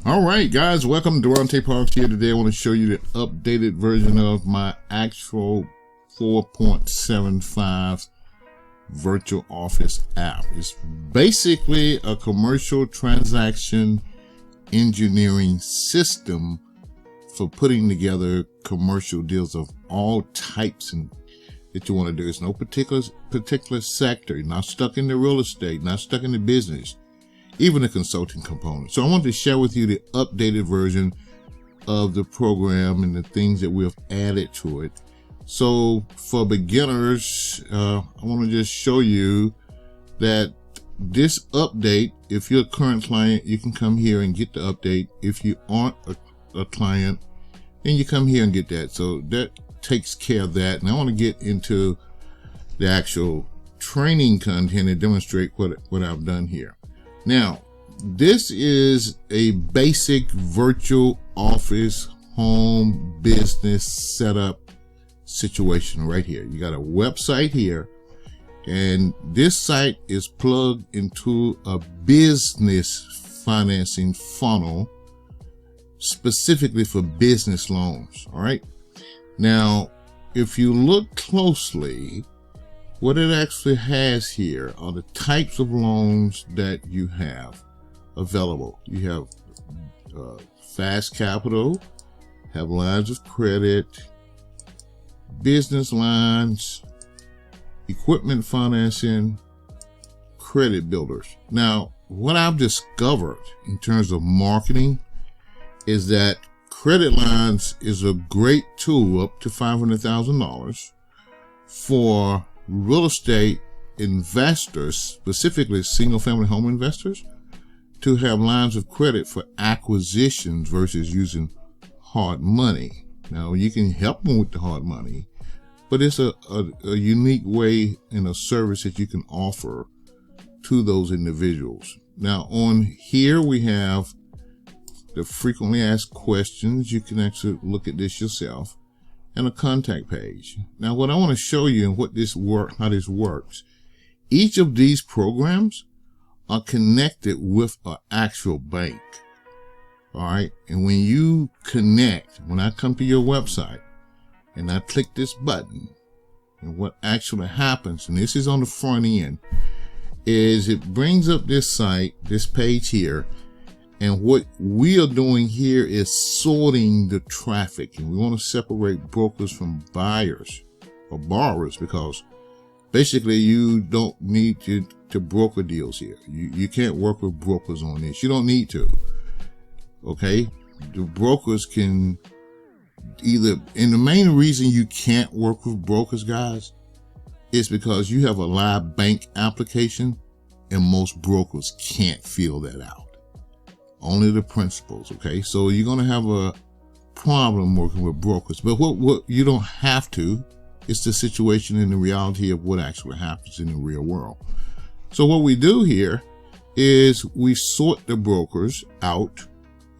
All right, guys, welcome. Durante Parks here. Today I want to show you the updated version of my actual 4.75 virtual office app. It's basically a commercial transaction engineering system for putting together commercial deals of all types and that you want to do. It's no particular sector. You're not stuck in the real estate, not stuck in the business, even the consulting component. So I wanted to share with you the updated version of the program and the things that we have added to it. So for beginners, I want to just show you that this update, if you're a current client, you can come here and get the update. If you aren't a client, then you come here and get that. So that takes care of that. And I want to get into the actual training content and demonstrate what I've done here. Now, this is a basic virtual office home business setup situation right here. You got a website here, and this site is plugged into a business financing funnel specifically for business loans. All right. Now, if you look closely, what it actually has here are the types of loans that you have available. You have fast capital, have lines of credit, business lines, equipment financing, credit builders. Now, what I've discovered in terms of marketing is that credit lines is a great tool up to $500,000 for real estate investors, specifically single family home investors, to have lines of credit for acquisitions versus using hard money. Now, you can help them with the hard money, but it's a unique way and a service that you can offer to those individuals. Now, on here we have the frequently asked questions. You can actually look at this yourself, and a contact page. Now, what I want to show you and how this works, each of these programs are connected with an actual bank. All right. And when you connect, when I come to your website and I click this button, and what actually happens, and this is on the front end, is it brings up this site, this page here. And what we are doing here is sorting the traffic, and we want to separate brokers from buyers or borrowers, because basically you don't need to broker deals here. You can't work with brokers on this. You don't need to. Okay. The brokers can either, and the main reason you can't work with brokers, guys, is because you have a live bank application and most brokers can't fill that out. Only the principals. Okay. So you're going to have a problem working with brokers, but what you don't have to. It's the situation and the reality of what actually happens in the real world. So what we do here is we sort the brokers out.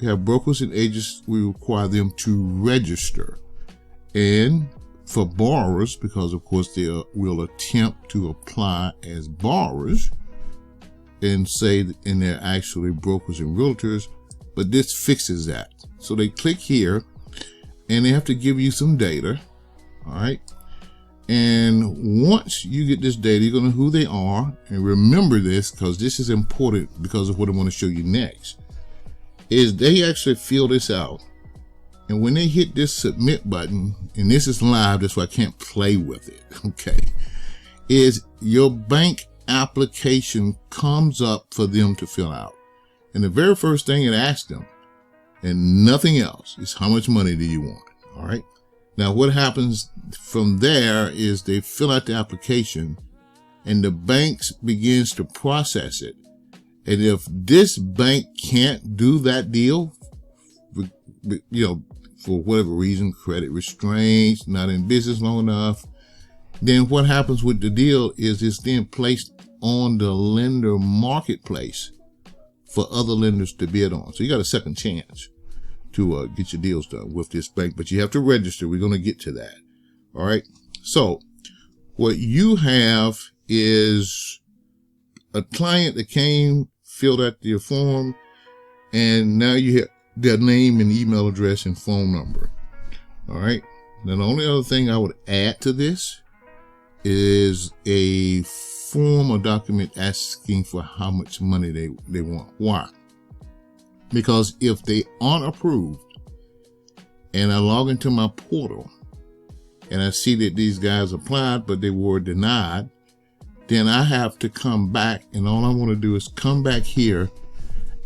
We have brokers and agents. We require them to register. And for borrowers, because of course they will attempt to apply as borrowers and say, and they're actually brokers and realtors, but this fixes that. So they click here and they have to give you some data. All right. And once you get this data, you're going to know who they are. And remember this, because this is important because of what I want to show you next, is they actually fill this out. And when they hit this submit button, and this is live, that's why I can't play with it. Okay. Is your bank application comes up for them to fill out. And the very first thing it asks them, and nothing else, is how much money do you want? All right. Now, what happens from there is they fill out the application and the banks begins to process it. And if this bank can't do that deal, for whatever reason, credit restraints, not in business long enough, then what happens with the deal is it's then placed on the lender marketplace for other lenders to bid on. So you got a second chance to get your deals done with this bank, but you have to register. We're going to get to that. All right. So what you have is a client that came, filled out the form, And now you have their name and email address and phone number. All right. Now, the only other thing I would add to this is a form or document asking for how much money they want. Why? Because if they aren't approved and I log into my portal and I see that these guys applied, but they were denied, then I have to come back, and all I want to do is come back here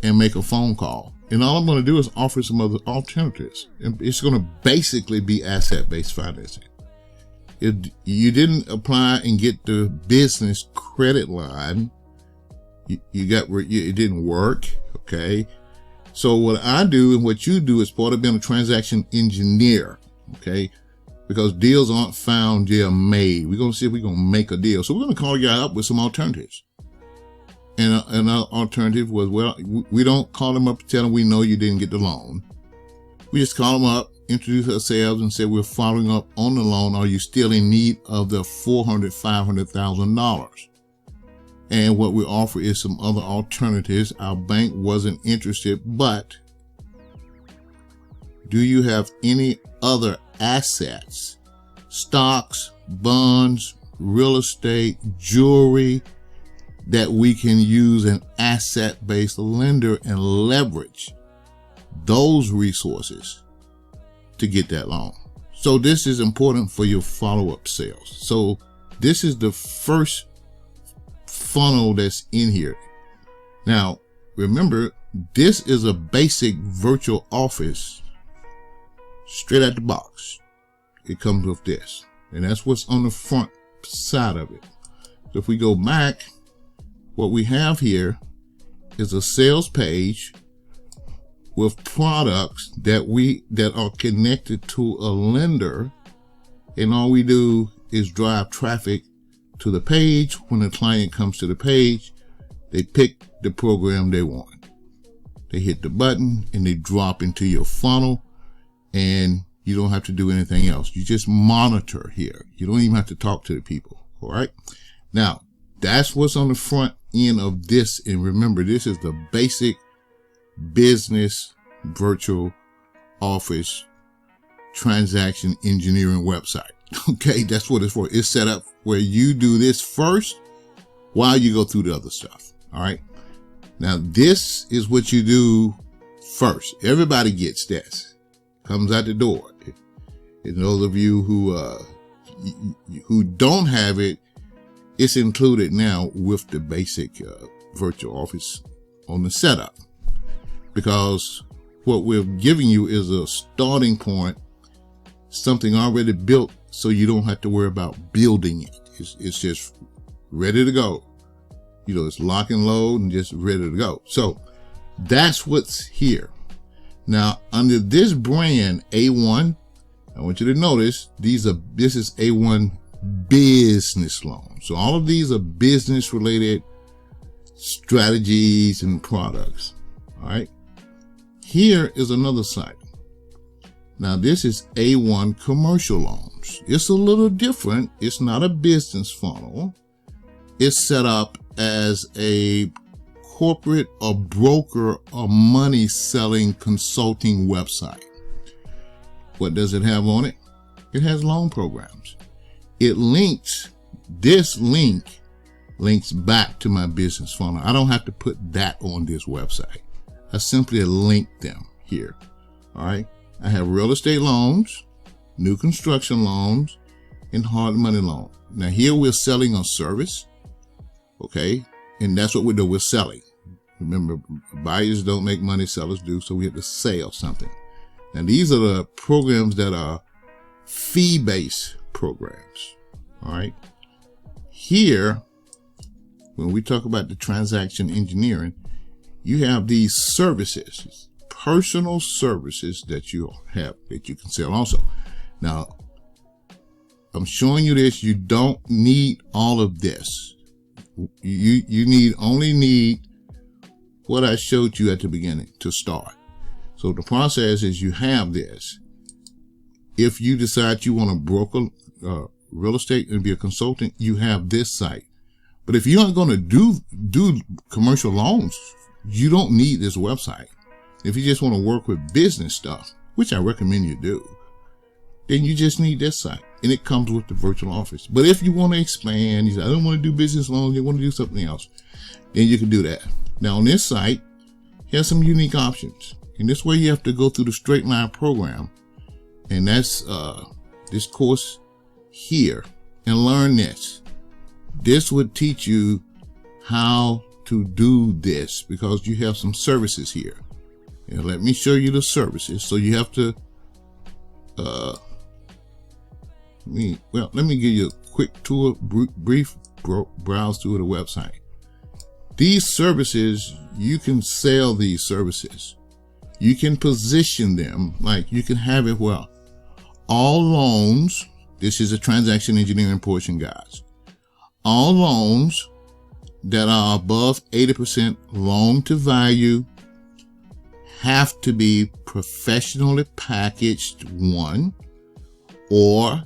and make a phone call. And all I'm going to do is offer some other alternatives. And it's going to basically be asset-based financing. If you didn't apply and get the business credit line, it didn't work. Okay. So what I do and what you do is part of being a transaction engineer. Okay. Because deals aren't found, they're made. We're going to see if we're going to make a deal. So we're going to call you up with some alternatives. And our alternative was, well, we don't call them up to tell them we know you didn't get the loan. We just call them up, introduce ourselves, and say we're following up on the loan. Are you still in need of the $400,000, $500,000? And what we offer is some other alternatives. Our bank wasn't interested, but do you have any other assets, stocks, bonds, real estate, jewelry, that we can use an asset-based lender and leverage those resources to get that loan? So this is important for your follow-up sales. So this is the first funnel that's in here. Now, remember, this is a basic virtual office straight out the box. It comes with this, and that's what's on the front side of it. So if we go back, what we have here is a sales page with products that are connected to a lender, and all we do is drive traffic to the page. When the client comes to the page, they pick the program they want. They hit the button and they drop into your funnel, and you don't have to do anything else. You just monitor here. You don't even have to talk to the people. All right. Now, that's what's on the front end of this. And remember, this is the basic business virtual office transaction engineering website. Okay, that's what it's for. It's set up where you do this first while you go through the other stuff. All right. Now, this is what you do first. Everybody gets this. Comes out the door. And those of you who don't have it, it's included now with the basic virtual office on the setup, because what we're giving you is a starting point, something already built, so you don't have to worry about building it. It's just ready to go. You know, it's lock and load and just ready to go. So that's what's here. Now, under this brand, A1, I want you to notice this is A1 business loans. So all of these are business related strategies and products. All right. Here is another site. Now this is A1 commercial loans. It's a little different. It's not a business funnel. It's set up as a corporate or broker or money selling consulting website. What does it have on it? It has loan programs. This link links back to my business funnel. I don't have to put that on this website. I simply link them here. All right. I have real estate loans, new construction loans, and hard money loan. Now here we're selling a service. Okay. And that's what we do. We're selling. Remember, buyers don't make money, sellers do. So we have to sell something. Now these are the programs that are fee-based programs. All right. Here, when we talk about the transaction engineering, you have these services, personal services that you have, that you can sell also. Now, I'm showing you this. You don't need all of this. You only need what I showed you at the beginning to start. So the process is you have this. If you decide you want to broker real estate and be a consultant, you have this site. But if you aren't going to do commercial loans, you don't need this website. If you just want to work with business stuff, which I recommend you do, then you just need this site. And it comes with the virtual office. But if you want to expand, you say, I don't want to do business loans, you want to do something else, then you can do that. Now on this site, you have some unique options. And this way you have to go through the straight line program. And that's this course here. And learn this. This would teach you how to do this because you have some services here. And let me show you the services. So you have to let me give you a quick tour, brief browse through the website. These services, you can sell these services. You can position them, like you can have it well. All loans, this is a transaction engineering portion, guys. All loans that are above 80% loan to value have to be professionally packaged, one, or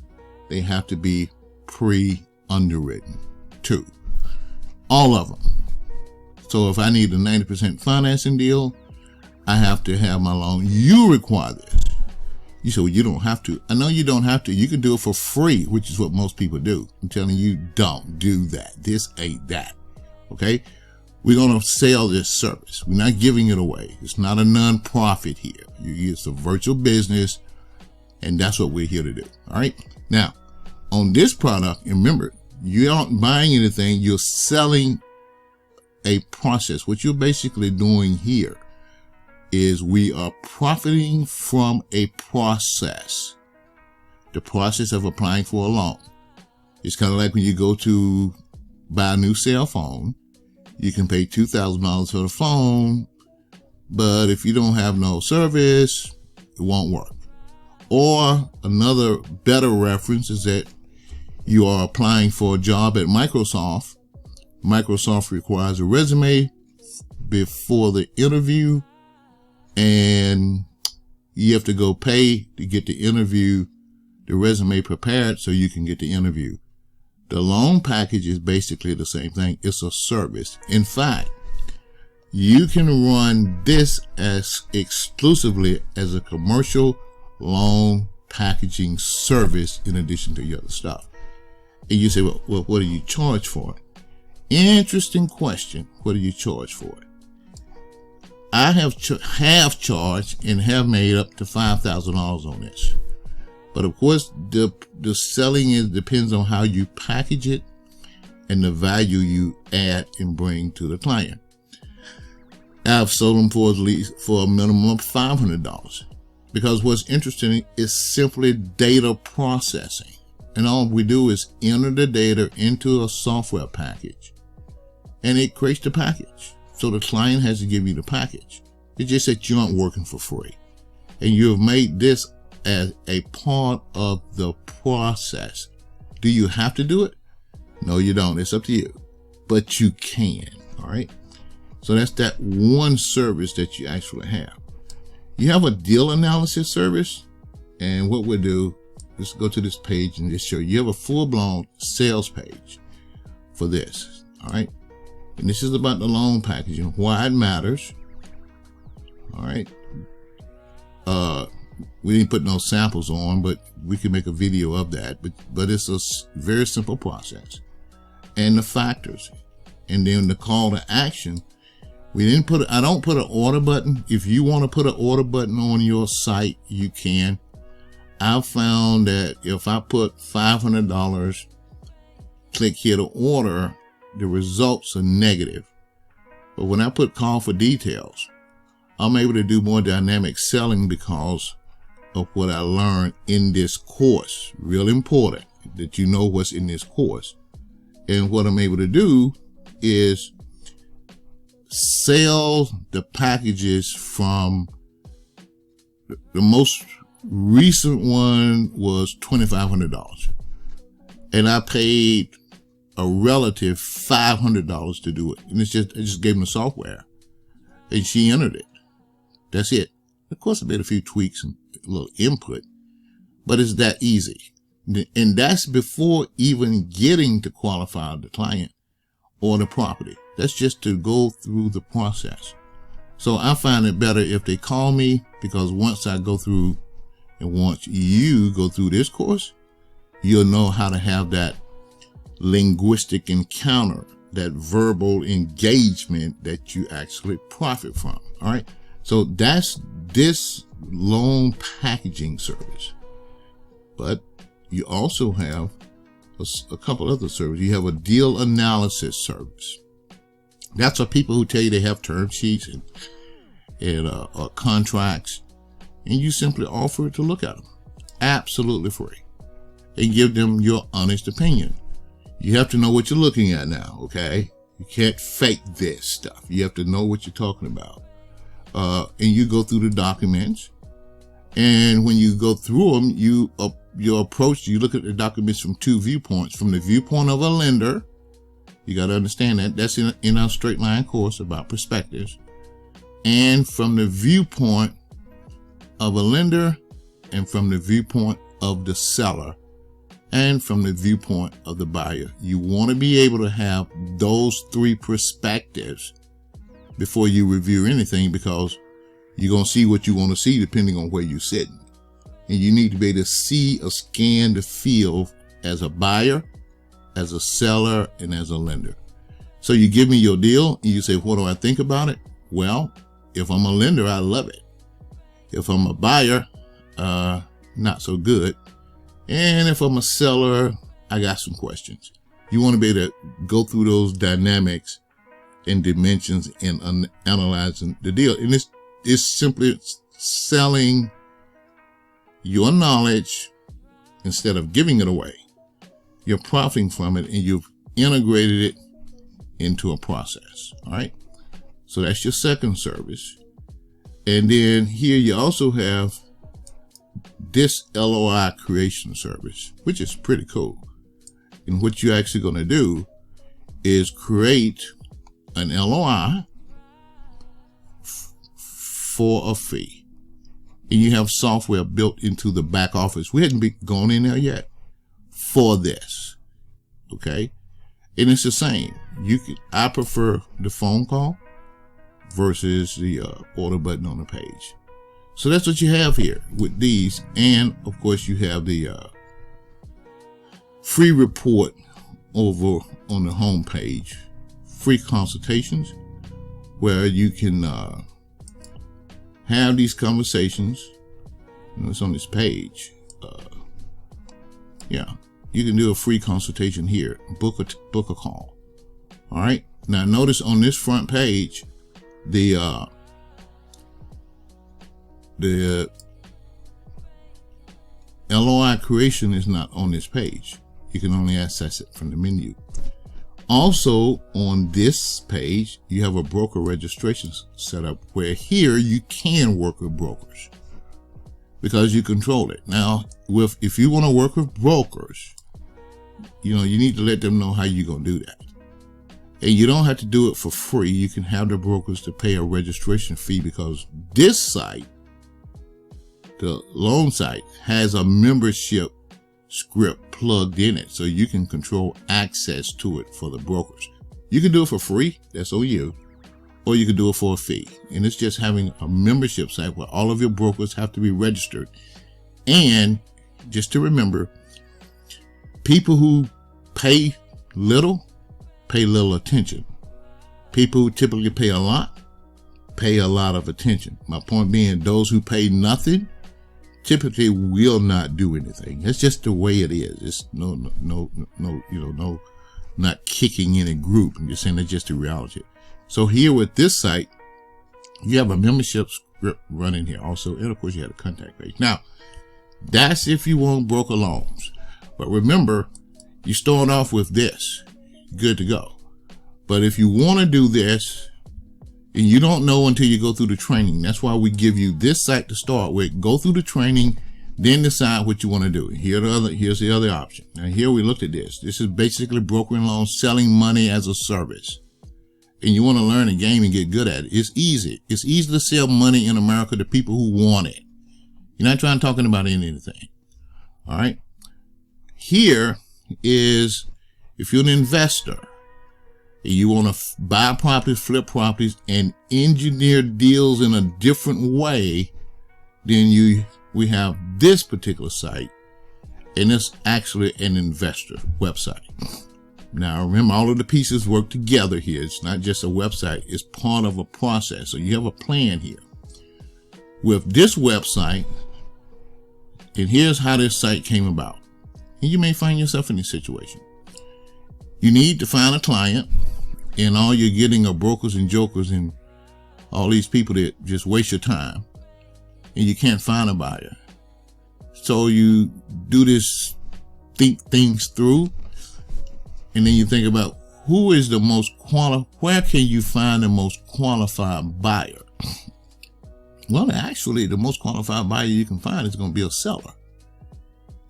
they have to be pre-underwritten, two. All of them. So if I need a 90% financing deal, I have to have my loan. You require this. You say, well, you don't have to. I know you don't have to. You can do it for free, which is what most people do. I'm telling you, don't do that. This ain't that. Okay? We're going to sell this service. We're not giving it away. It's not a non-profit here. It's a virtual business, and that's what we're here to do. All right? Now, on this product, remember, you aren't buying anything. You're selling a process. What you're basically doing here is we are profiting from a process. The process of applying for a loan. It's kind of like when you go to buy a new cell phone. You can pay $2,000 for the phone, but if you don't have no service, it won't work. Or another better reference is that you are applying for a job at Microsoft. Microsoft requires a resume before the interview, and you have to go pay to get the interview, the resume prepared so you can get the interview. The loan package is basically the same thing. It's a service. In fact, you can run this as exclusively as a commercial loan packaging service in addition to your other stuff. And you say, well, what do you charge for it? Interesting question. What do you charge for it? I have charged and have made up to $5,000 on this. But of course, the selling depends on how you package it and the value you add and bring to the client. I've sold them for at least for a minimum of $500 because what's interesting is simply data processing. And all we do is enter the data into a software package and it creates the package. So the client has to give you the package. It's just that you aren't working for free. And you have made this as a part of the process. Do you have to do it? No, you don't. It's up to you. But you can. All right. So that's that one service that you actually have. You have a deal analysis service. And what we'll do is go to this page and just show you. You have a full-blown sales page for this. All right. And this is about the loan packaging, why it matters. All right. We didn't put no samples on, but we can make a video of that. But it's a very simple process. And the factors. And then the call to action. I don't put an order button. If you want to put an order button on your site, you can. I've found that if I put $500, click here to order, the results are negative. But when I put call for details, I'm able to do more dynamic selling because of what I learned in this course. Real important that you know what's in this course. And what I'm able to do is sell the packages from the most recent one was $2,500. And I paid a relative $500 to do it. And I just gave them the software and she entered it. That's it. Of course, I made a few tweaks and a little input, but it's that easy. And that's before even getting to qualify the client or the property. That's just to go through the process. So I find it better if they call me, because once I go through, and once you go through this course, you'll know how to have that linguistic encounter, that verbal engagement that you actually profit from. All right. So that's this loan packaging service. But you also have a couple other services. You have a deal analysis service. That's for people who tell you they have term sheets and contracts, and you simply offer to look at them absolutely free and give them your honest opinion. You have to know what you're looking at now, okay? You can't fake this stuff. You have to know what you're talking about. And you go through the documents, and when you go through them, your approach, you look at the documents from two viewpoints. From the viewpoint of a lender, you got to understand that. That's in our straight line course about perspectives. And from the viewpoint of a lender, and from the viewpoint of the seller, and from the viewpoint of the buyer. You want to be able to have those three perspectives before you review anything, because you're going to see what you want to see depending on where you're sitting. And you need to be able to see or scan the field as a buyer, as a seller, and as a lender. So you give me your deal and you say, what do I think about it? Well, if I'm a lender, I love it. If I'm a buyer, not so good. And if I'm a seller, I got some questions. You want to be able to go through those dynamics and dimensions in analyzing the deal. And it's simply selling your knowledge instead of giving it away. You're profiting from it, and you've integrated it into a process. All right. So that's your second service. And then here you also have this LOI creation service, which is pretty cool. And what you're actually going to do is create an LOI for a fee. And you have software built into the back office. We hadn't gone in there yet for this. Okay. And it's the same. I prefer the phone call versus the order button on the page. So that's what you have here with these. And of course you have the free report over on the home page, free consultations, where you can have these conversations. It's on this page. Yeah, you can do a free consultation here. Book a call. All right. Now notice on this front page, the LOI creation is not on this page. You can only access it from the menu. Also on this page, you have a broker registration set up where here you can work with brokers because you control it. Now, if you want to work with brokers, you need to let them know how you're going to do that. And you don't have to do it for free. You can have the brokers to pay a registration fee, because this site, the loan site, has a membership script plugged in it, so you can control access to it for the brokers. You can do it for free, that's on you, or you can do it for a fee. And it's just having a membership site where all of your brokers have to be registered. And just to remember, people who pay little attention. People who typically pay a lot of attention. My point being, those who pay nothing typically will not do anything. That's just the way it is. It's not kicking in a group. I'm just saying that's just the reality. So here with this site, you have a membership script running here also, and of course you have a contact page. Now, that's if you want broker loans. But remember, you start off with this. Good to go. But if you want to do this, and you don't know until you go through the training, that's why we give you this site to start with. Go through the training, then decide what you want to do. Here's the other option. Now here we looked at this. This is basically brokering loans, selling money as a service. And you want to learn a game and get good at it. It's easy. It's easy to sell money in America to people who want it. You're not talking about anything. All right. Here is, if you're an investor you want to buy properties, flip properties, and engineer deals in a different way, then we have this particular site, and it's actually an investor website. Now remember, all of the pieces work together here. It's not just a website, it's part of a process. So you have a plan here. With this website, and here's how this site came about. And you may find yourself in this situation. You need to find a client, and all you're getting are brokers and jokers and all these people that just waste your time, and you can't find a buyer. So you do this, think things through, and then you think about who is the most where can you find the most qualified buyer? Well, actually, the most qualified buyer you can find is going to be a seller.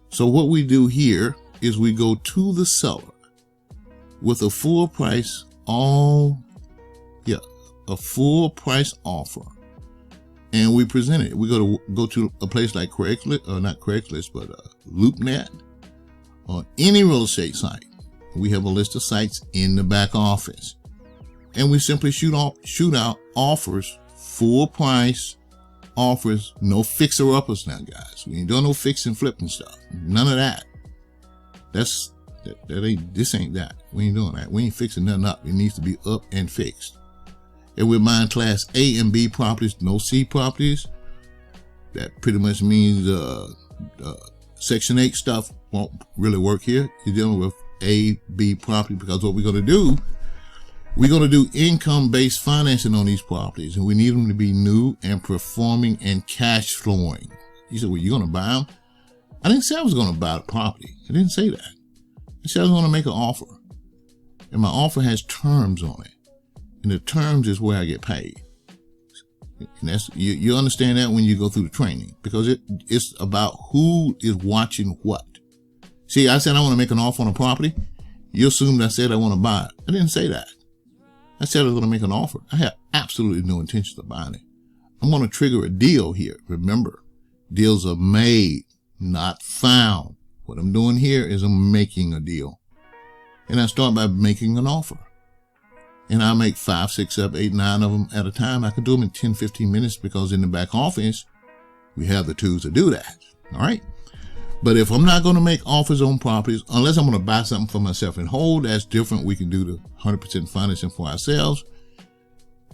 So what we do here is we go to the seller with a full price a full price offer, and we present it. We go to a place like Craigslist, or not Craigslist, but LoopNet, or any real estate site. We have a list of sites in the back office, and we simply shoot out offers, full price offers, no fixer uppers now, guys. We ain't doing no fix and flipping stuff. None of that. This ain't that. We ain't doing that. We ain't fixing nothing up. It needs to be up and fixed. And we're buying class A and B properties, no C properties. That pretty much means Section 8 stuff won't really work here. You're dealing with A, B property, because what we're going to do income-based financing on these properties, and we need them to be new and performing and cash flowing. You said, well, you're going to buy them? I didn't say I was going to buy the property. I didn't say that. I said I was going to make an offer, and my offer has terms on it, and the terms is where I get paid. And that's you understand that when you go through the training, because it's about who is watching what. See, I said I want to make an offer on a property. You assumed I said I want to buy it. I didn't say that. I said I was going to make an offer. I have absolutely no intention of buying it. I'm going to trigger a deal here. Remember, deals are made, not found. What I'm doing here is I'm making a deal. And I start by making an offer. And I make 5, 6, 7, 8, 9 of them at a time. I can do them in 10, 15 minutes, because in the back office, we have the tools to do that. All right. But if I'm not going to make offers on properties, unless I'm going to buy something for myself and hold, that's different. We can do the 100% financing for ourselves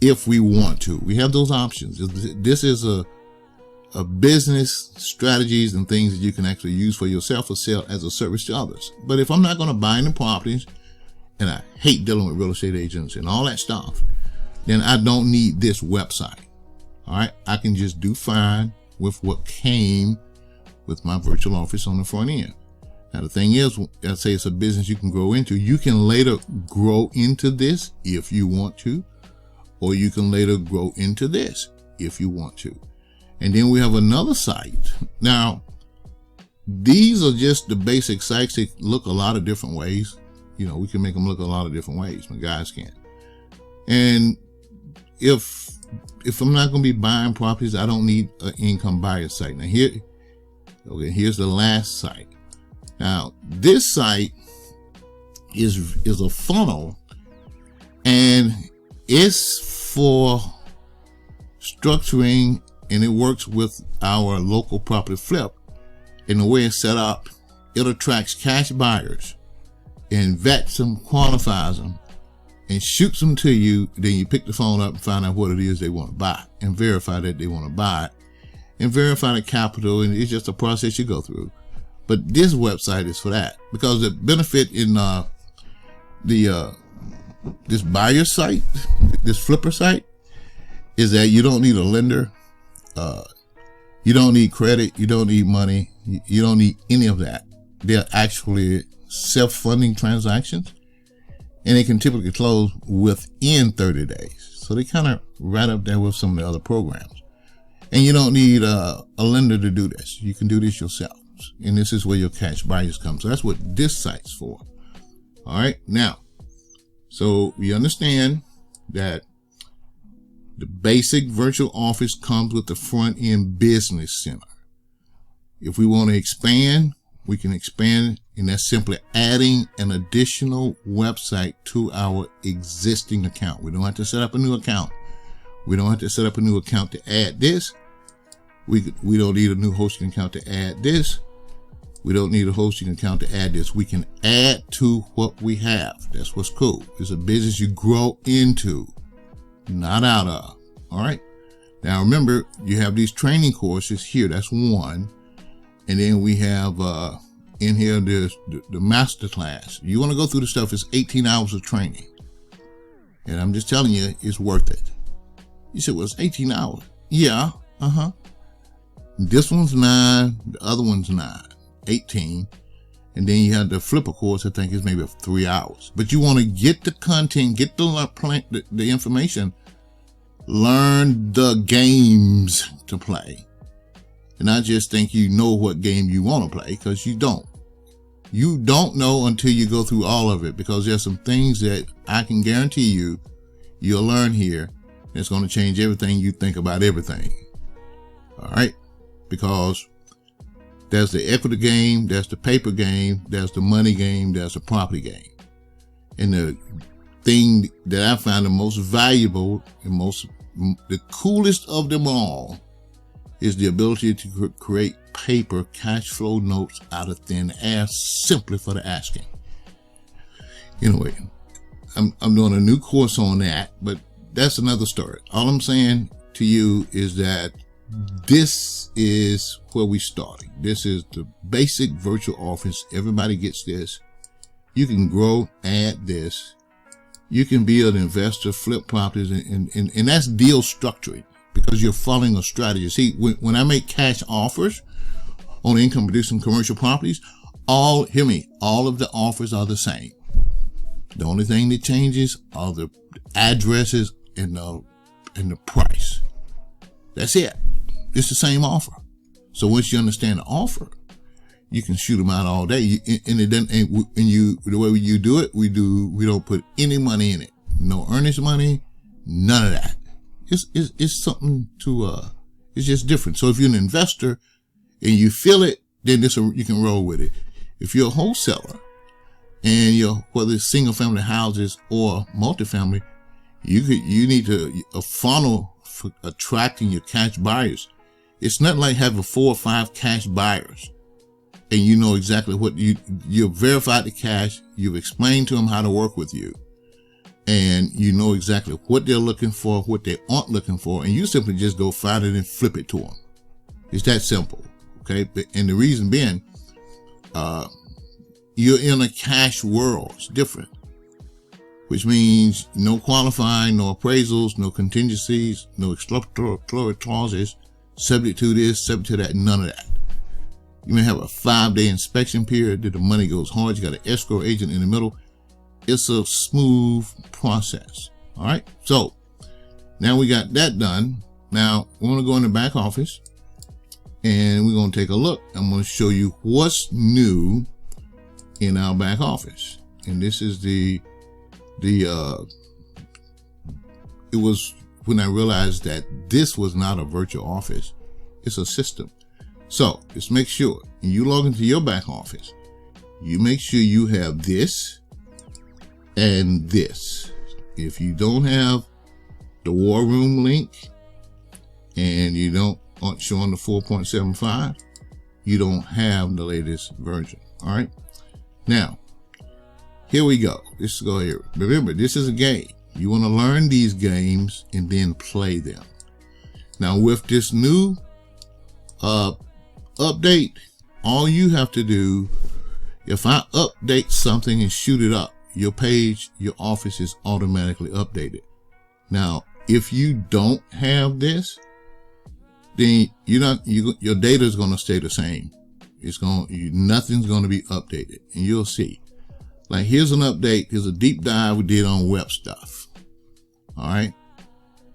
if we want to. We have those options. This is a business strategies and things that you can actually use for yourself or sell as a service to others. But if I'm not going to buy any properties, and I hate dealing with real estate agents and all that stuff, then I don't need this website. All right. I can just do fine with what came with my virtual office on the front end. Now, the thing is, I say it's a business you can grow into. You can later grow into this if you want to, or you can later grow into this if you want to. And then we have another site. Now, these are just the basic sites. They look a lot of different ways. You know, we can make them look a lot of different ways. My guys can. And if I'm not going to be buying properties, I don't need an income buyer site. Now here's the last site. Now this site is a funnel, and it's for structuring, and it works with our local property flip. And the way it's set up, it attracts cash buyers and vets them, qualifies them, and shoots them to you. Then you pick the phone up and find out what it is they want to buy, and verify that they want to buy it, and verify the capital. And it's just a process you go through. But this website is for that, because the benefit in this buyer site, this flipper site, is that you don't need a lender, you don't need credit, you don't need money, you don't need any of that. They're actually self-funding transactions, and they can typically close within 30 days. So they kind of right up there with some of the other programs. And you don't need a lender to do this. You can do this yourself. And this is where your cash buyers come. So that's what this site's for. All right. Now, so we understand that the basic virtual office comes with the front end business center. If we want to expand, we can expand And that's simply adding an additional website to our existing account. We don't have to set up a new account. We don't have to set up a new account to add this. We don't need a new hosting account to add this. We don't need a hosting account to add this. We can add to what we have. That's what's cool. It's a business you grow into, not out of. All right. Now remember, you have these training courses here. That's one. And then we have in here, there's the master class. You want to go through the stuff. It's 18 hours of training. And I'm just telling you, it's worth it. You said, well, it's 18 hours. Yeah. This one's 9. The other one's 9. 18. And then you have the flipper course. I think it's maybe 3 hours. But you want to get the content, get the information, learn the games to play. And I just think you know what game you want to play, because you don't. You don't know until you go through all of it, because there's some things that I can guarantee you'll learn here that's going to change everything you think about everything. All right? Because there's the equity game, there's the paper game, there's the money game, there's the property game. And the thing that I find the most valuable and the coolest of them all is the ability to create paper cash flow notes out of thin air, simply for the asking. Anyway, I'm doing a new course on that, but that's another story. All I'm saying to you is that this is where we started. This is the basic virtual office. Everybody gets this. You can grow, add this. You can be an investor, flip properties, and that's deal structuring, because you're following a strategy. See, when I make cash offers on income producing commercial properties, all of the offers are the same. The only thing that changes are the addresses and the price. That's it. It's the same offer. So once you understand the offer, you can shoot them out all day. The way you do it, we don't put any money in it. No earnest money, none of that. It's something to, it's just different. So if you're an investor and you feel it, then you can roll with it. If you're a wholesaler and whether it's single family houses or multifamily, you need a funnel for attracting your cash buyers. It's not like having 4 or 5 cash buyers and you know exactly what you've verified the cash. You've explained to them how to work with you, and you know exactly what they're looking for, what they aren't looking for. And you simply just go find it and flip it to them. It's that simple. Okay. And the reason being, you're in a cash world. It's different, which means no qualifying, no appraisals, no contingencies, no exploratory clauses, subject to this, subject to that, none of that. You may have a 5-day inspection period that the money goes hard. You got an escrow agent in the middle. It's a smooth process. All right. So now we got that done. Now we're going to go in the back office and we're going to take a look. I'm going to show you what's new in our back office. And this is it was when I realized that this was not a virtual office. It's a system. So just make sure when you log into your back office, you make sure you have this and this. If you don't have the War Room link and you aren't showing the 4.75, you don't have the latest version. All right. Now, here we go. Let's go here. Remember, this is a game. You want to learn these games and then play them. Now, with this new update, all you have to do, if I update something and shoot it up, your page, your office is automatically updated. Now, if you don't have this, then your data is going to stay the same. Nothing's going to be updated, and you'll see. Like, here's an update. Here's a deep dive we did on web stuff. All right.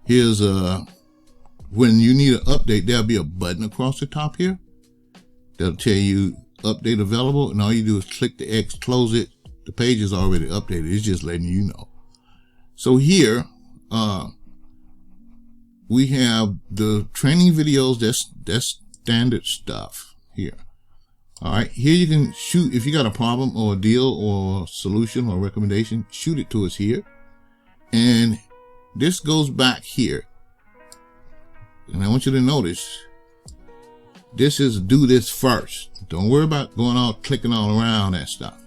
Here's when you need an update, there'll be a button across the top here that'll tell you update available, and all you do is click the X, close it. The page is already updated. It's just letting you know. So here, we have the training videos. That's standard stuff here. All right, here you can shoot, if you got a problem or a deal or a solution or recommendation, shoot it to us here. And this goes back here. And I want you to notice, this is do this first. Don't worry about going out, clicking all around that stuff.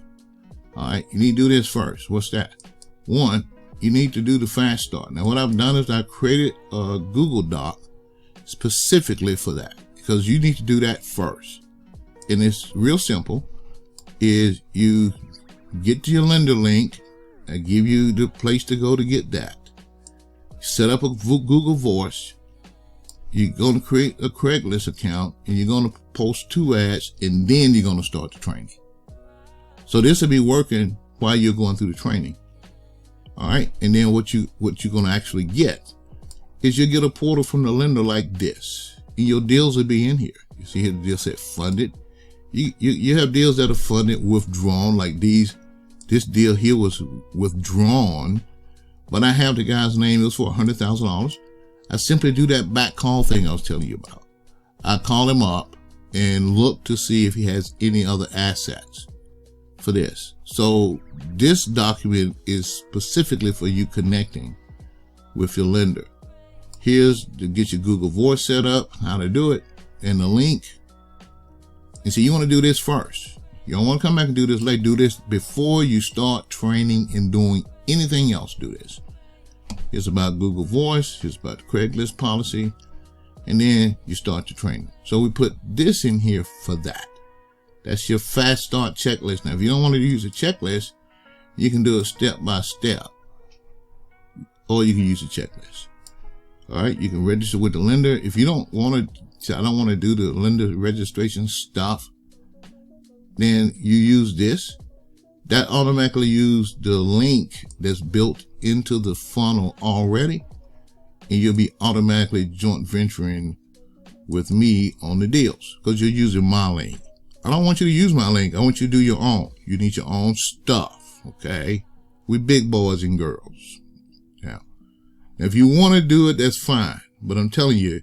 All right, you need to do this first. What's that? One, you need to do the fast start. Now, what I've done is I created a Google Doc specifically for that, because you need to do that first. And it's real simple. Is you get to your lender link. I give you the place to go to get that. Set up a Google Voice. You're going to create a Craigslist account, and you're going to post 2 ads, and then you're going to start the training. So this will be working while you're going through the training. All right. And then what you're going to actually get is you'll get a portal from the lender like this, and your deals will be in here. You see here, the deal said funded. You have deals that are funded, withdrawn, like these. This deal here was withdrawn, but I have the guy's name. It was for $100,000. I simply do that back call thing I was telling you about. I call him up and look to see if he has any other assets for this. So this document is specifically for you connecting with your lender. Here's to get your Google Voice set up, how to do it, and the link. And so you want to do this first. You don't want to come back and do this later. Do this before you start training and doing anything else. Do this. It's about Google Voice. It's about the Craigslist policy. And then you start your training. So we put this in here for that. That's your fast start checklist. Now, if you don't want to use a checklist, you can do it step by step. Or you can use a checklist. All right. You can register with the lender. If you don't want to, I don't want to do the lender registration stuff, then you use this. That automatically use the link that's built into the funnel already, and you'll be automatically joint venturing with me on the deals because you're using my link. I don't want you to use my link. I want you to do your own. You need your own stuff. Okay. We big boys and girls. Yeah. Now, if you want to do it, that's fine. But I'm telling you,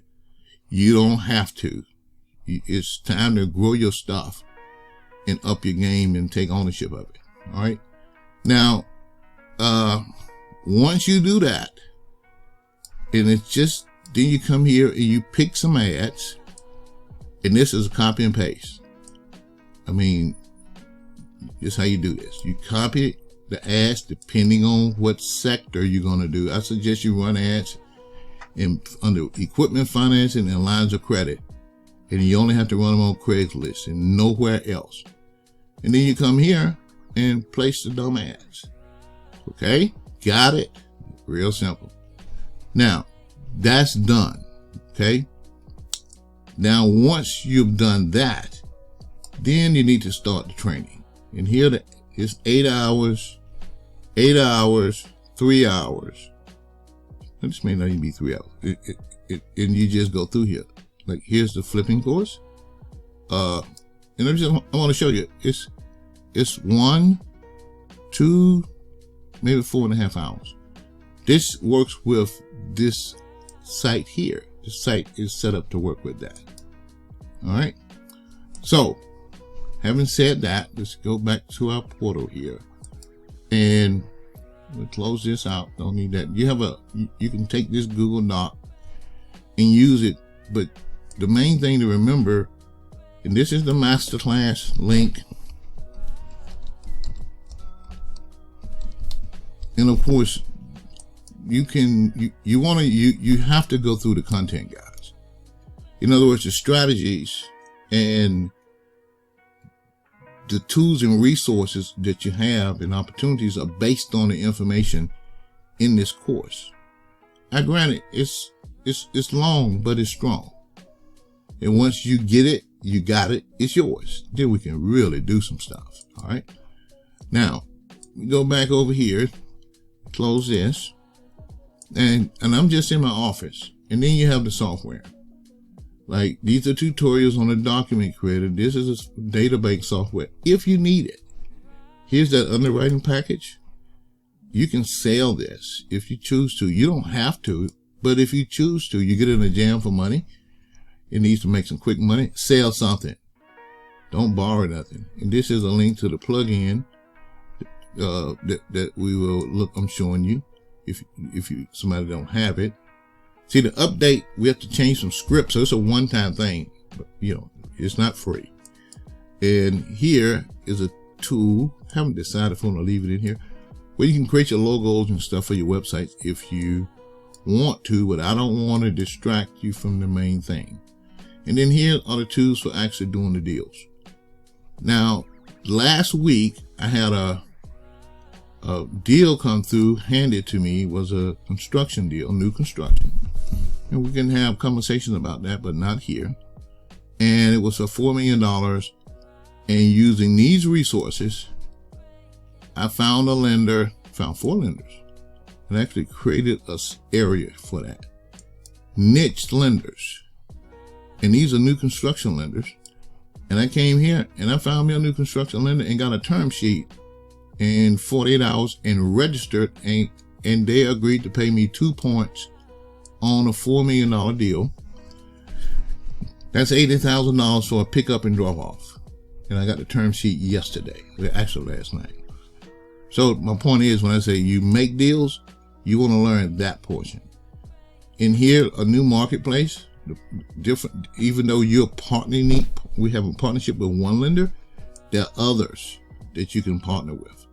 you don't have to. It's time to grow your stuff and up your game and take ownership of it. All right. Now, once you do that, and it's just, then you come here and you pick some ads, and this is a copy and paste. I mean, this is how you do this. You copy the ads depending on what sector you're going to do. I suggest you run ads under equipment financing and lines of credit. And you only have to run them on Craigslist and nowhere else. And then you come here and place the dumb ads. Okay? Got it? Real simple. Now, that's done. Okay? Now, once you've done that, then you need to start the training. And here it's 8 hours, 3 hours. This may not even be 3 hours. And you just go through here. Like, here's the flipping course. And I want to show you. It's 1, 2, maybe 4.5 hours. This works with this site here. The site is set up to work with that. All right. So, having said that, let's go back to our portal here, and we'll close this out. Don't need that. You can take this Google Doc and use it, but the main thing to remember, and this is the masterclass link, and of course, you have to go through the content guides. In other words, the strategies and the tools and resources that you have and opportunities are based on the information in this course. I granted it's long, but it's strong. And once you get it, you got it, it's yours. Then we can really do some stuff. All right. Now we go back over here, close this, and I'm just in my office. And then you have the software. Like, these are tutorials on a document creator. This is a database software if you need it. Here's that underwriting package. You can sell this if you choose to. You don't have to, but if you choose to, you get in a jam for money. It needs to make some quick money. Sell something. Don't borrow nothing. And this is a link to the plugin that we will look. I'm showing you if somebody don't have it. See, the update, we have to change some scripts, so it's a one-time thing, but it's not free. And here is a tool. Haven't decided if I want to leave it in here, where you can create your logos and stuff for your websites if you want to, but I don't want to distract you from the main thing. And then here are the tools for actually doing the deals. Now, last week I had a deal come through, handed to me, was a construction deal, new construction. And we can have conversations about that, but not here. And it was for $4 million. And using these resources, I found found 4 lenders, and actually created an area for that. Niche lenders. And these are new construction lenders. And I came here and I found me a new construction lender and got a term sheet in 48 hours and registered, and they agreed to pay me 2 points on a $4 million deal. That's $80,000 for a pickup and drop off. And I got the term sheet yesterday, actually last night. So my point is, when I say you make deals, you want to learn that portion. In here, a new marketplace, different, even though you're partnering, we have a partnership with one lender, there are others that you can partner with.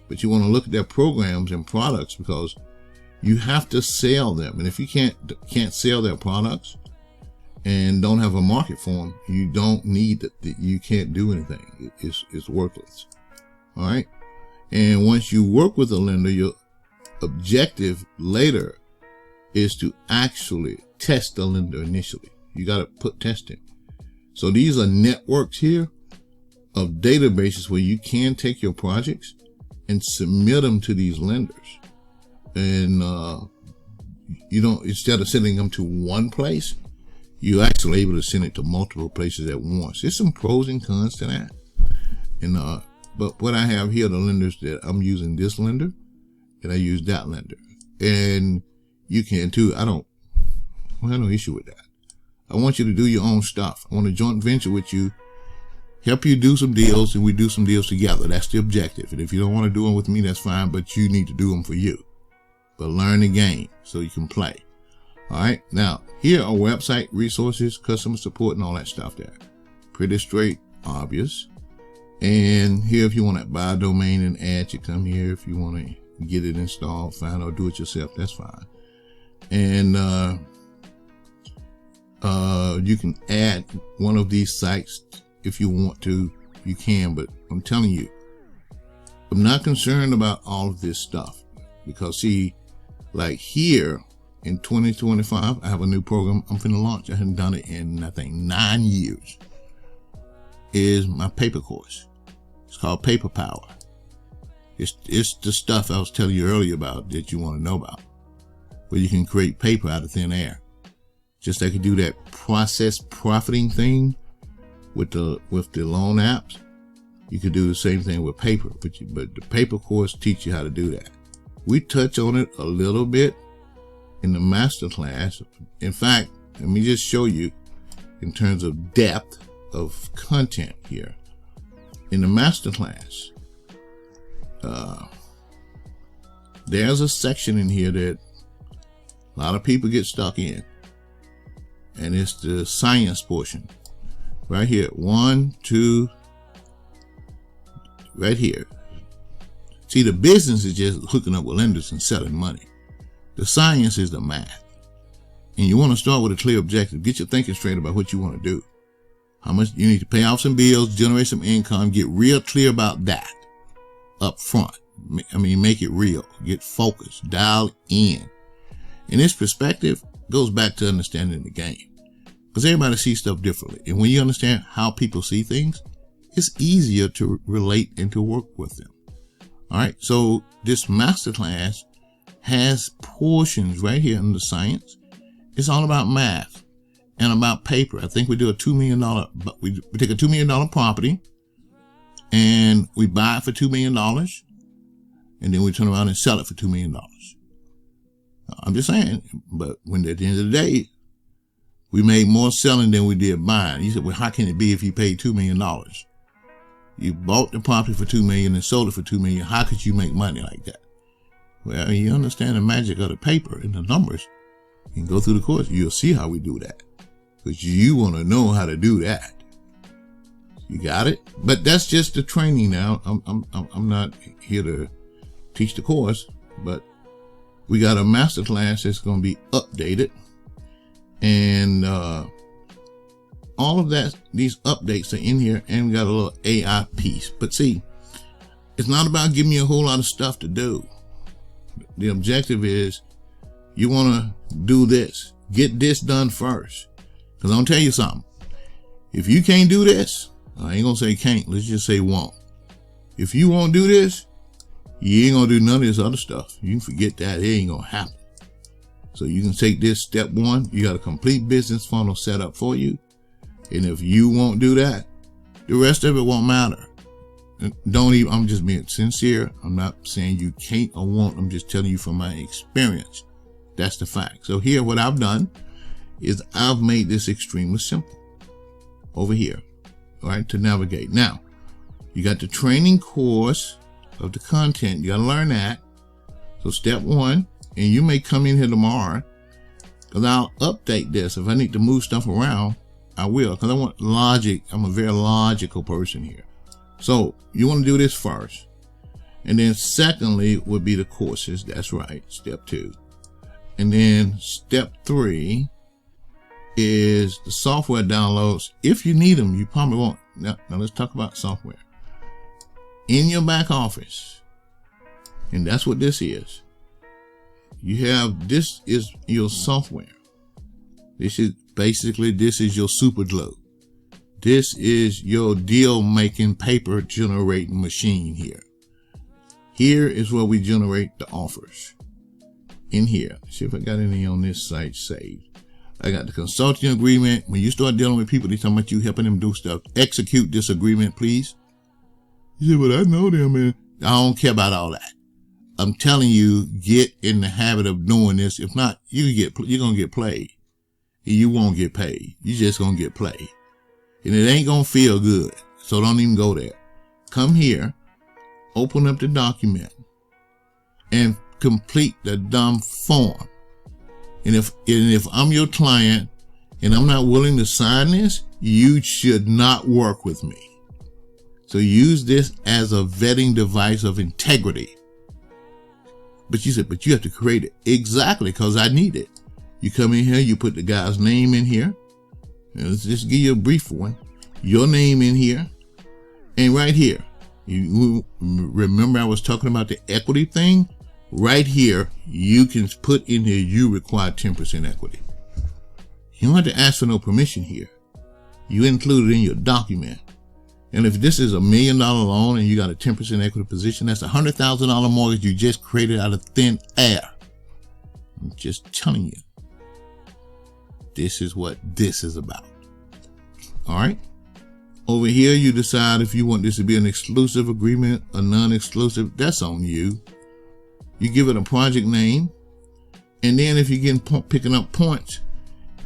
But you want to look at their programs and products, because you have to sell them. And if you can't sell their products and don't have a market for them, you don't need that. You can't do anything. It's worthless. All right. And once you work with a lender, your objective later is to actually test the lender initially. You got to put testing. So these are networks here of databases where you can take your projects and submit them to these lenders. And instead of sending them to one place, you're actually able to send it to multiple places at once. There's some pros and cons to that. And but what I have here, the lenders that I'm using, this lender, and I use that lender. And you can too. I have no issue with that. I want you to do your own stuff. I want to joint venture with you, help you do some deals, and we do some deals together. That's the objective. And if you don't want to do them with me, that's fine, but you need to do them for you. But learn the game so you can play. All right. Now, here are website resources, customer support, and all that stuff there. Pretty straight, obvious. And here, if you want to buy a domain and add, you come here. If you want to get it installed, fine, or do it yourself, that's fine. And you can add one of these sites if you want to. You can, but I'm telling you, I'm not concerned about all of this stuff, because see, like here in 2025, I have a new program I'm finna launch. I haven't done it in, I think, 9 years. Is my paper course. It's called Paper Power. It's the stuff I was telling you earlier about that you want to know about, where you can create paper out of thin air. Just like you do that process profiting thing with the loan apps, you could do the same thing with paper. But the paper course teach you how to do that. We touch on it a little bit in the masterclass. In fact, let me just show you in terms of depth of content here. In the masterclass, there's a section in here that a lot of people get stuck in, and it's the science portion right here. 1, 2, right here. See, the business is just hooking up with lenders and selling money. The science is the math. And you want to start with a clear objective. Get your thinking straight about what you want to do. How much you need to pay off some bills, generate some income, get real clear about that up front. I mean, make it real, get focused, dial in. And this perspective goes back to understanding the game, because everybody sees stuff differently. And when you understand how people see things, it's easier to relate and to work with them. All right. So this masterclass has portions right here in the science. It's all about math and about paper. I think we do a $2 million, but we take a $2 million property and we buy it for $2 million. And then we turn around and sell it for $2 million. I'm just saying, but when at the end of the day, We made more selling than we did buying. You said, well, how can it be if you paid $2 million? You bought the property for $2 million and sold it for $2 million. How could you make money like that? Well, you understand the magic of the paper and the numbers. You can go through the course. You'll see how we do that. Because you want to know how to do that. You got it? But that's just the training now. I'm not here to teach the course, but we got a master class that's going to be updated. And all of that, these updates are in here, and we got a little AI piece. But see, it's not about giving you a whole lot of stuff to do. The objective is you want to do this. Get this done first. Because I'm going to tell you something. If you can't do this, I ain't going to say can't. Let's just say won't. If you won't do this, you ain't going to do none of this other stuff. You can forget that. It ain't going to happen. So you can take this step one. You got a complete business funnel set up for you. And if you won't do that, the rest of it won't matter. Don't even, I'm just being sincere. I'm not saying you can't or won't. I'm just telling you from my experience. That's the fact. So here, what I've done is I've made this extremely simple over here, all right, to navigate. Now, you got the training course of the content. You got to learn that. So step one, and you may come in here tomorrow because I'll update this. If I need to move stuff around, I will, because I want logic. I'm a very logical person here. So you want to do this first. And then secondly would be the courses. That's right. Step two. And then step three is the software downloads. If you need them, you probably won't. Now let's talk about software. In your back office, and that's what this is. You have, this is your software. This is your super glue. This is your deal making paper generating machine here. Here is where we generate the offers. In here, see if I got any on this site saved. I got the consulting agreement. When you start dealing with people, they talking about you helping them do stuff. Execute this agreement, please. You say, but I know them, man. I don't care about all that. I'm telling you, get in the habit of doing this. If not, you're gonna get played. You won't get paid. You just gonna get played. And it ain't gonna feel good. So don't even go there. Come here, open up the document, and complete the dumb form. And if I'm your client and I'm not willing to sign this, you should not work with me. So use this as a vetting device of integrity. But you said, but you have to create it. Exactly, because I need it. You come in here, you put the guy's name in here. And let's just give you a brief one. Your name in here. And right here, you remember I was talking about the equity thing? Right here, you can put in here, you require 10% equity. You don't have to ask for no permission here. You include it in your document. And if this is $1 million loan and you got a 10% equity position, that's a $100,000 mortgage you just created out of thin air. I'm just telling you. This is what this is about. All right. Over here, you decide if you want this to be an exclusive agreement, a non-exclusive. That's on you. You give it a project name. And then if you're picking up points,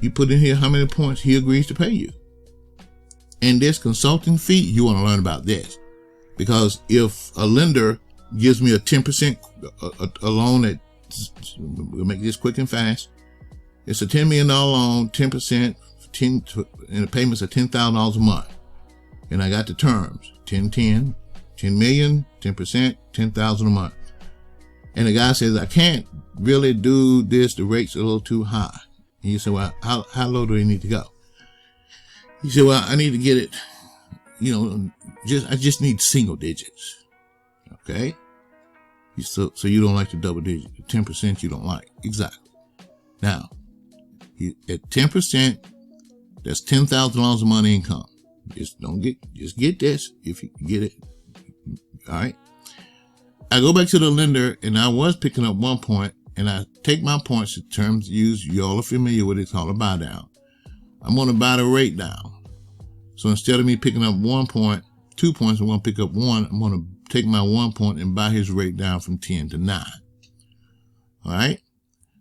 you put in here how many points he agrees to pay you. And this consulting fee, you want to learn about this. Because if a lender gives me a 10% a loan that, we'll make this quick and fast. It's a $10 million loan, 10%, and the payments are $10,000 a month. And I got the terms, 10 million, 10%, 10,000 a month. And the guy says, I can't really do this. The rate's a little too high. And you say, well, how low do they need to go? He said, well, I need to get it, I just need single digits. Okay. So you don't like the double digit, 10% you don't like. Exactly. Now, at 10%, that's $10,000 a month income. Just get this if you can get it. All right. I go back to the lender and I was picking up 1 point and I take my points in terms used. Y'all are familiar with it. It's called a buy down. I'm going to buy the rate down. So instead of me picking up 1 point, 2 points, I'm going to pick up 1. I'm going to take my 1 point and buy his rate down from 10 to 9. All right.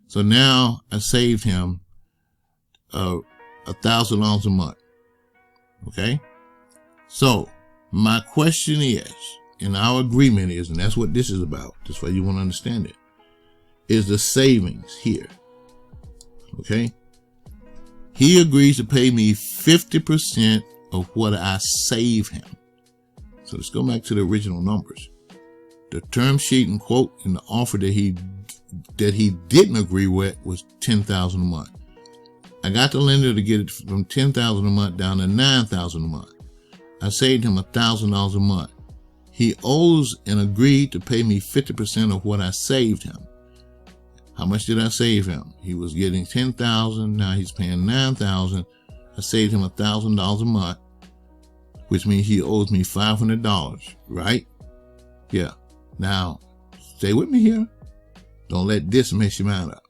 So now I saved him, $1,000 a month. Okay? So, my question is, and our agreement is, and that's what this is about, that's why you want to understand it, is the savings here. Okay? He agrees to pay me 50% of what I save him. So let's go back to the original numbers. The term sheet and quote and the offer that he didn't agree with was $10,000 a month. I got the lender to get it from $10,000 a month down to $9,000 a month. I saved him $1,000 a month. He owes and agreed to pay me 50% of what I saved him. How much did I save him? He was getting $10,000. Now he's paying $9,000. I saved him $1,000 a month, which means he owes me $500, right? Yeah. Now, stay with me here. Don't let this mess your mind up.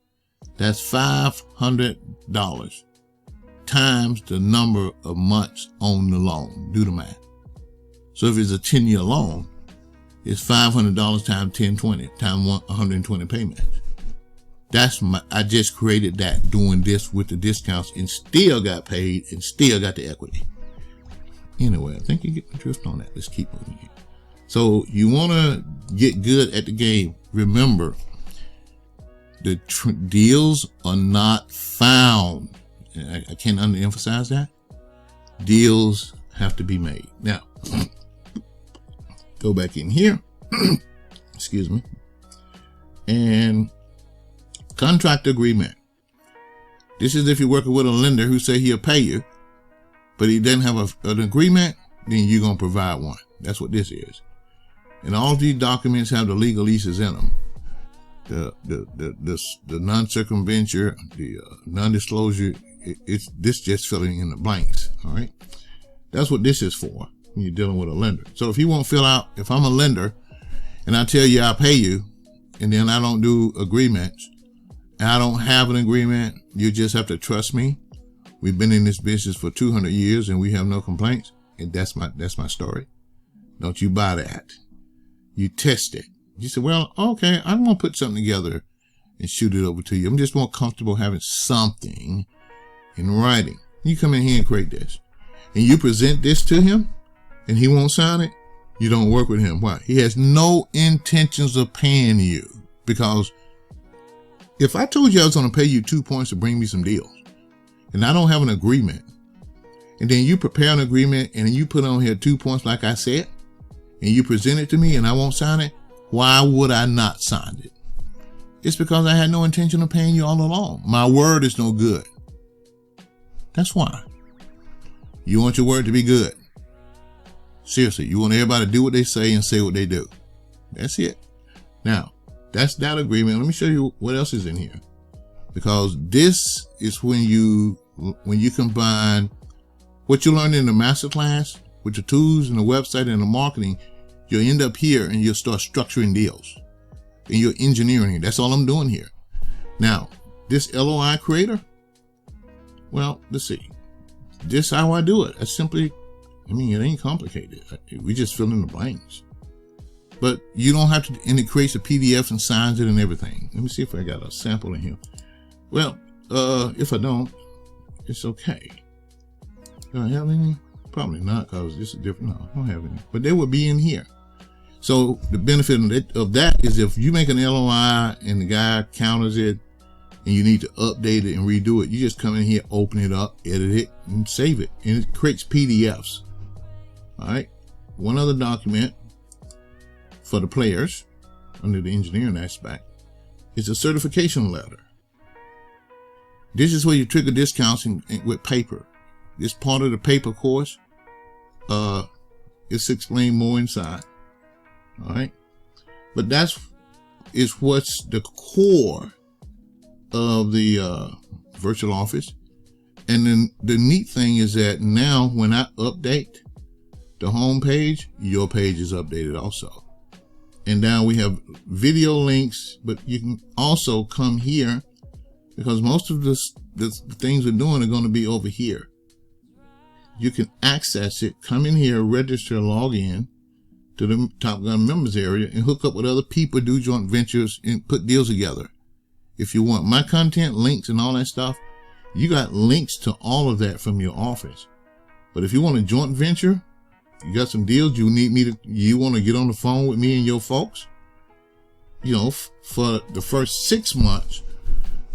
That's $500 times the number of months on the loan. Do the math. So if it's a 10-year loan, it's $500 times 1020 times 120 payments. I just created that doing this with the discounts and still got paid and still got the equity. Anyway, I think you get the drift on that. Let's keep moving here. So you want to get good at the game. Remember, the deals are not found. I can't underemphasize that. Deals have to be made. Now, go back in here. Excuse me. And contract agreement. This is if you're working with a lender who say he'll pay you, but he doesn't have an agreement, then you're going to provide one. That's what this is. And all these documents have the legal leases in them. The non-circumvention, the non-disclosure, this just filling in the blanks. All right. That's what this is for when you're dealing with a lender. So if he won't fill out, if I'm a lender and I tell you I'll pay you, and then I don't do agreements, and I don't have an agreement, you just have to trust me. We've been in this business for 200 years and we have no complaints. And that's my story. Don't you buy that. You test it. You say, well, okay, I'm going to put something together and shoot it over to you. I'm just more comfortable having something in writing. You come in here and create this. And you present this to him and he won't sign it. You don't work with him. Why? He has no intentions of paying you. Because if I told you I was going to pay you 2 points to bring me some deals, and I don't have an agreement, and then you prepare an agreement and you put on here 2 points like I said, and you present it to me and I won't sign it, why would I not sign it? It's because I had no intention of paying you all along. My word is no good. That's why. You want your word to be good. Seriously, you want everybody to do what they say and say what they do. That's it. Now, that's that agreement. Let me show you what else is in here. Because this is when you combine what you learned in the masterclass with the tools and the website and the marketing, you'll end up here and you'll start structuring deals and you're engineering it. That's all I'm doing here. Now, this LOI creator, well, let's see. This is how I do it. I simply, it ain't complicated. We just fill in the blanks. But you don't have to, and it creates a PDF and signs it and everything. Let me see if I got a sample in here. Well, if I don't, it's okay. Do I have any? Probably not, because this is different. No, I don't have any. But they will be in here. So the benefit of that is if you make an LOI and the guy counters it and you need to update it and redo it, you just come in here, open it up, edit it, and save it. And it creates PDFs. All right. One other document for the players under the engineering aspect is a certification letter. This is where you trigger discounts with paper. This part of the paper course, it's explained more inside. All right. But is what's the core of the virtual office. And then the neat thing is that now when I update the home page, your page is updated also. And now we have video links, but you can also come here because most of the things we're doing are going to be over here. You can access it, come in here, register, log in to the Top Gun members area and hook up with other people, do joint ventures and put deals together. If you want my content, links and all that stuff, You got links to all of that from your office. But if you want a joint venture, you got some deals, you want to get on the phone with me and your folks, for the first 6 months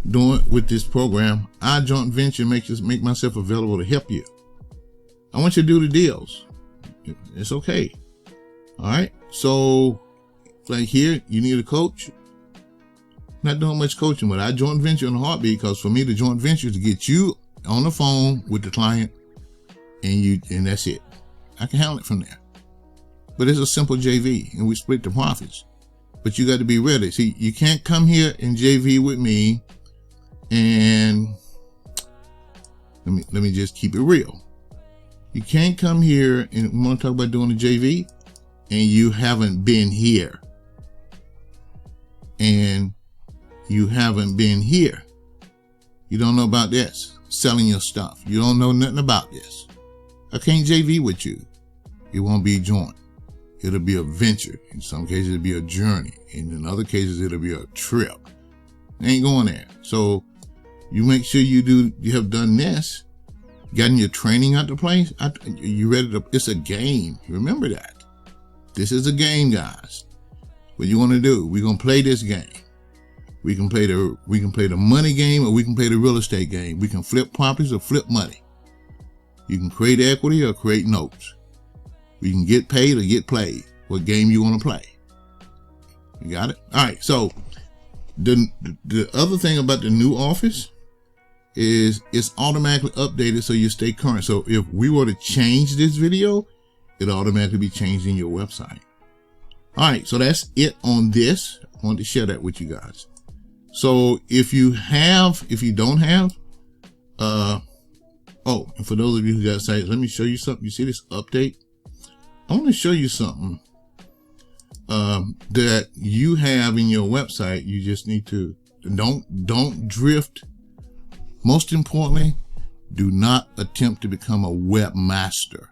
doing with this program, I joint venture make myself available to help you. I want you to do the deals. It's okay. All right. So like here, you need a coach. Not doing much coaching, but I joint venture in a heartbeat, because for me, the joint venture is to get you on the phone with the client and that's it. I can handle it from there. But it's a simple JV and we split the profits. But you got to be ready. See, you can't come here and JV with me and let me just keep it real. You can't come here and want to talk about doing a JV and you haven't been here. And you haven't been here. You don't know about this, selling your stuff. You don't know nothing about this. I can't JV with you. It won't be joint. It'll be a venture. In some cases, it'll be a journey. And in other cases, it'll be a trip. It ain't going there. So you make sure you have done this, gotten your training out the place. You ready to, it's a game. Remember that. This is a game, guys. What you want to do, we're going to play this game. We can play the money game, or we can play the real estate game. We can flip properties or flip money. You can create equity or create notes. We can get paid or get played. What game you want to play? You got it? All right. So the other thing about the new office is it's automatically updated so you stay current. So if we were to change this video, it automatically be changed in your website. All right. So that's it on this. I wanted to share that with you guys. So if you don't have, and for those of you who got sites, let me show you something. You see this update? I want to show you something that you have in your website. You just need to don't drift. Most importantly, do not attempt to become a webmaster.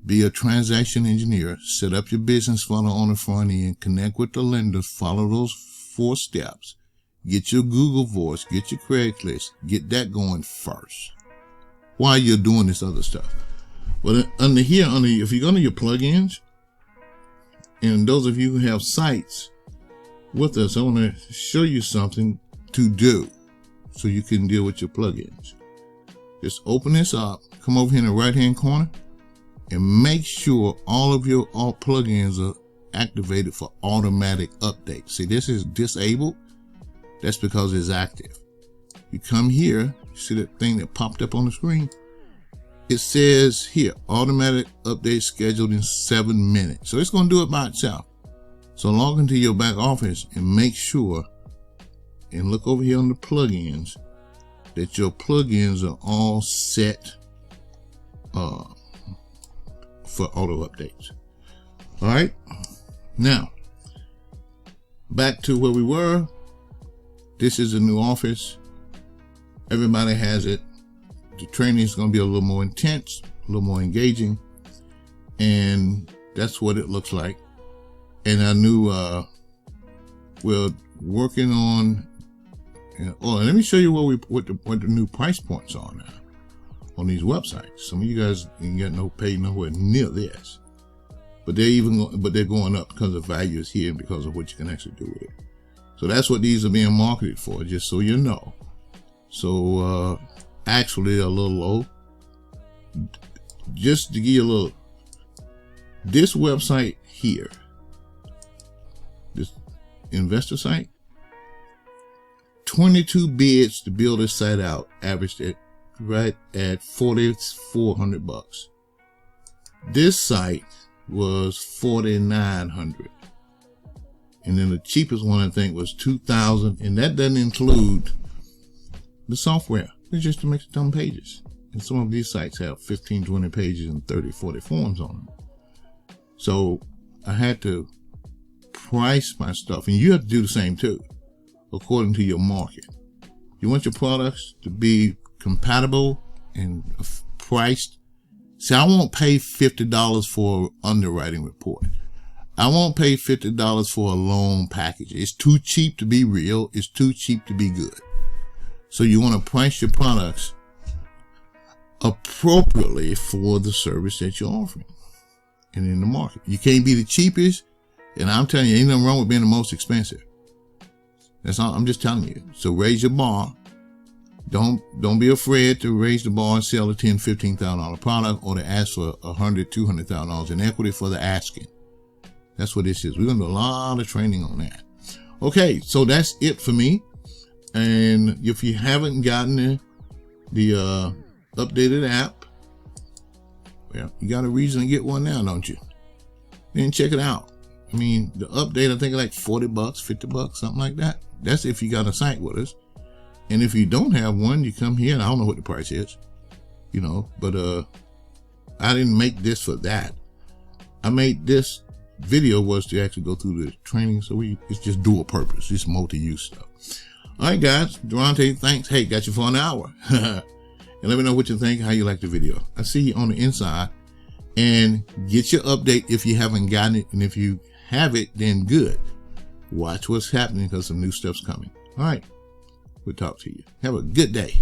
Be a transaction engineer. Set up your business funnel on the front end. Connect with the lenders. Follow those 4 steps. Get your Google Voice. Get your Craigslist. Get that going first while you're doing this other stuff. But if you go to your plugins, and those of you who have sites with us, I want to show you something to do so you can deal with your plugins. Just open this up, come over here in the right hand corner, and make sure all of your plugins are activated for automatic updates. See, this is disabled. That's because it's active. You come here, you see that thing that popped up on the screen? It says here, automatic update scheduled in 7 minutes. So it's going to do it by itself. So log into your back office and make sure, and look over here on the plugins, that your plugins are all set for auto updates. All right. Now, back to where we were. This is a new office. Everybody has it. The training is going to be a little more intense, a little more engaging, and that's what it looks like. And I knew we're working on. Let me show you what the new price points are now on these websites. Some of you guys ain't got no pay nowhere near this, but they're going up because the value is here and because of what you can actually do with it. So that's what these are being marketed for, just so you know. So actually a little low. Just to give you a little, this website here, this investor site, 22 bids to build this site out, averaged at right at $4,400. This site was $4,900. And then the cheapest one I think was $2,000, and that doesn't include the software. It's just to make the dumb pages. And some of these sites have 15, 20 pages and 30, 40 forms on them. So I had to price my stuff, and you have to do the same too, according to your market. You want your products to be compatible and priced. See, I won't pay $50 for an underwriting report. I won't pay $50 for a loan package. It's too cheap to be real. It's too cheap to be good. So you want to price your products appropriately for the service that you're offering and in the market. You can't be the cheapest, and I'm telling you, ain't nothing wrong with being the most expensive. That's all. I'm just telling you. So raise your bar. Don't be afraid to raise the bar and sell a $10,000, $15,000 product, or to ask for $100,000, $200,000 in equity for the asking. That's what this is. We're gonna do a lot of training on that. Okay, so that's it for me. And if you haven't gotten the updated app, well, you got a reason to get one now, don't you? Then check it out. I mean, the update, I think like $40, $50, something like that. That's if you got a site with us. And if you don't have one, you come here, and I don't know what the price is, you know, but I didn't make this for that. I made this video was to actually go through the training, so it's just dual purpose. It's multi-use stuff. All right, guys, Durante, thanks. Hey, got you for an hour. And let me know what you think, how you like the video. I see you on the inside. And get your update if you haven't gotten it. And if you have it, then good. Watch what's happening because some new stuff's coming. All right. We'll talk to you. Have a good day.